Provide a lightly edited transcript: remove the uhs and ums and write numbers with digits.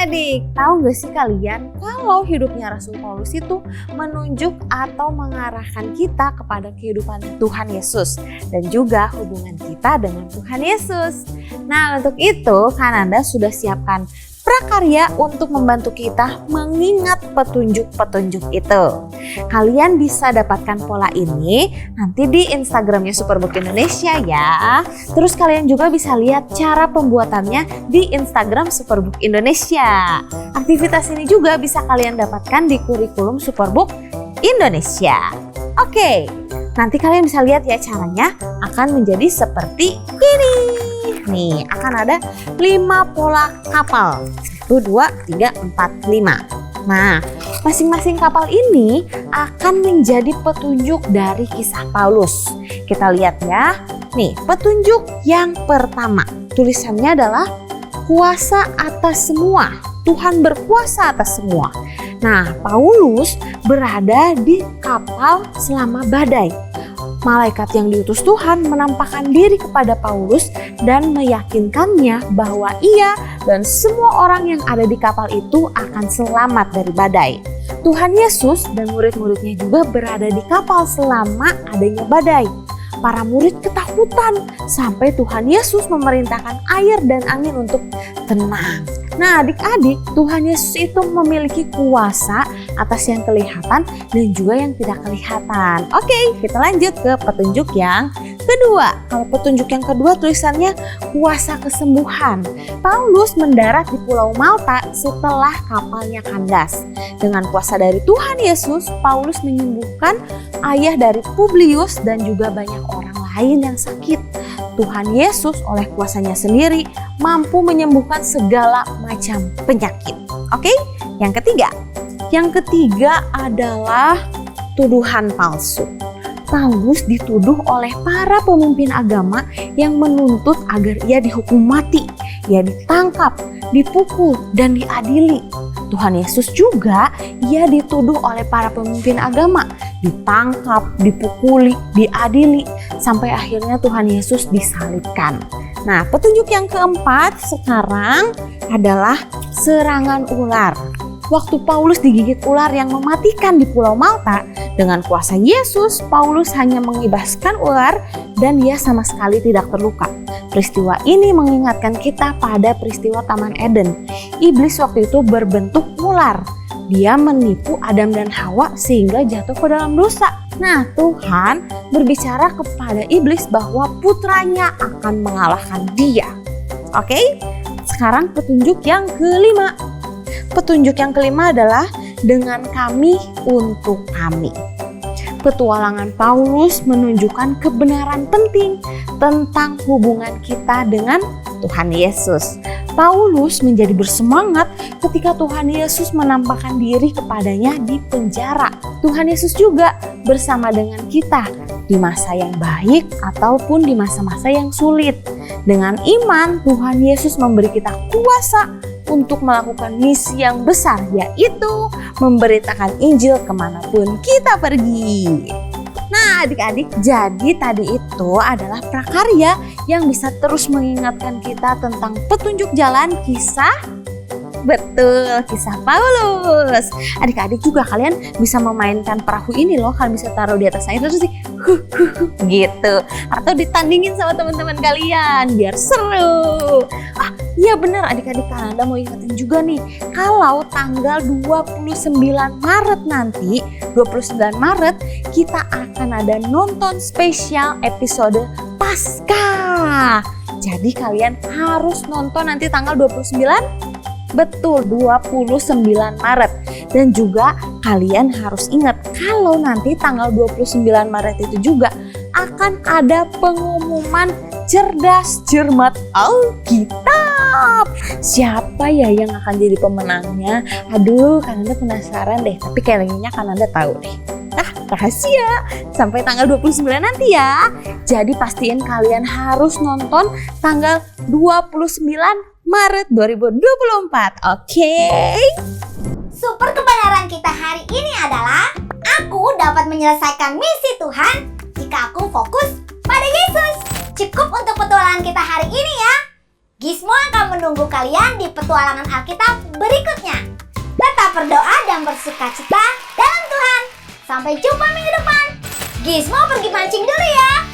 adik-adik, tahu gak sih kalian kalau hidupnya Rasul Paulus itu menunjuk atau mengarahkan kita kepada kehidupan Tuhan Yesus dan juga hubungan kita dengan Tuhan Yesus. Nah, untuk itu Kananda sudah siapkan prakarya untuk membantu kita mengingat petunjuk-petunjuk itu. Kalian bisa dapatkan pola ini nanti di Instagramnya Superbook Indonesia ya. Terus kalian juga bisa lihat cara pembuatannya di Instagram Superbook Indonesia. Aktivitas ini juga bisa kalian dapatkan di kurikulum Superbook Indonesia. Oke, nanti kalian bisa lihat ya caranya akan menjadi seperti ini. Nih, akan ada 5 pola kapal. 1, 2, 3, 4, 5. Nah, masing-masing kapal ini akan menjadi petunjuk dari kisah Paulus. Kita lihat ya. Nih, petunjuk yang pertama. Tulisannya adalah kuasa atas semua. Tuhan berkuasa atas semua. Nah, Paulus berada di kapal selama badai. Malaikat yang diutus Tuhan menampakkan diri kepada Paulus dan meyakinkannya bahwa ia dan semua orang yang ada di kapal itu akan selamat dari badai. Tuhan Yesus dan murid-muridnya juga berada di kapal selama adanya badai. Para murid ketakutan sampai Tuhan Yesus memerintahkan air dan angin untuk tenang. Nah, adik-adik, Tuhan Yesus itu memiliki kuasa atas yang kelihatan dan juga yang tidak kelihatan. Oke, kita lanjut ke petunjuk yang kedua. Kalau petunjuk yang kedua tulisannya kuasa kesembuhan. Paulus mendarat di Pulau Malta setelah kapalnya kandas. Dengan kuasa dari Tuhan Yesus, Paulus menyembuhkan ayah dari Publius dan juga banyak orang lain yang sakit. Tuhan Yesus oleh kuasanya sendiri mampu menyembuhkan segala macam penyakit. Oke, yang ketiga. Yang ketiga adalah tuduhan palsu. Paulus dituduh oleh para pemimpin agama yang menuntut agar ia dihukum mati. Ia ditangkap, dipukul, dan diadili. Tuhan Yesus juga ia dituduh oleh para pemimpin agama, ditangkap, dipukuli, diadili, sampai akhirnya Tuhan Yesus disalibkan. Nah, petunjuk yang keempat sekarang adalah serangan ular. Waktu Paulus digigit ular yang mematikan di Pulau Malta, dengan kuasa Yesus, Paulus hanya mengibaskan ular dan ia sama sekali tidak terluka. Peristiwa ini mengingatkan kita pada peristiwa Taman Eden. Iblis waktu itu berbentuk ular. Dia menipu Adam dan Hawa sehingga jatuh ke dalam dosa. Nah, Tuhan berbicara kepada iblis bahwa putranya akan mengalahkan dia. Oke, sekarang petunjuk yang kelima. Petunjuk yang kelima adalah dengan kami untuk kami. Petualangan Paulus menunjukkan kebenaran penting tentang hubungan kita dengan Tuhan Yesus. Paulus menjadi bersemangat ketika Tuhan Yesus menampakkan diri kepadanya di penjara. Tuhan Yesus juga bersama dengan kita di masa yang baik ataupun di masa-masa yang sulit. Dengan iman, Tuhan Yesus memberi kita kuasa untuk melakukan misi yang besar, yaitu memberitakan Injil kemanapun kita pergi. Nah, adik-adik, jadi tadi itu adalah prakarya yang bisa terus mengingatkan kita tentang petunjuk jalan kisah Paulus. Adik-adik juga kalian bisa memainkan perahu ini loh. Kalian bisa taruh di atas air terus gitu. Atau ditandingin sama teman-teman kalian biar seru. Iya benar adik-adik, Kananda mau ingetin juga nih. Kalau tanggal 29 Maret nanti, 29 Maret kita akan ada nonton spesial episode Paskah. Jadi kalian harus nonton nanti tanggal 29. Betul, 29 Maret. Dan juga kalian harus ingat kalau nanti tanggal 29 Maret itu juga akan ada pengumuman cerdas cermat Alkitab. Siapa ya yang akan jadi pemenangnya? Aduh, Kananda penasaran deh. Tapi kayaknya Kananda tahu deh. Rahasia sampai tanggal 29 nanti ya. Jadi pastiin kalian harus nonton tanggal 29 Maret 2024. Oke? Super kebenaran kita hari ini adalah aku dapat menyelesaikan misi Tuhan jika aku fokus pada Yesus. Cukup untuk petualangan kita hari ini ya. Gizmo akan menunggu kalian di petualangan Alkitab berikutnya. Tetap berdoa dan bersukacita dalam Tuhan. Sampai jumpa minggu depan. Gizmo pergi mancing dulu ya.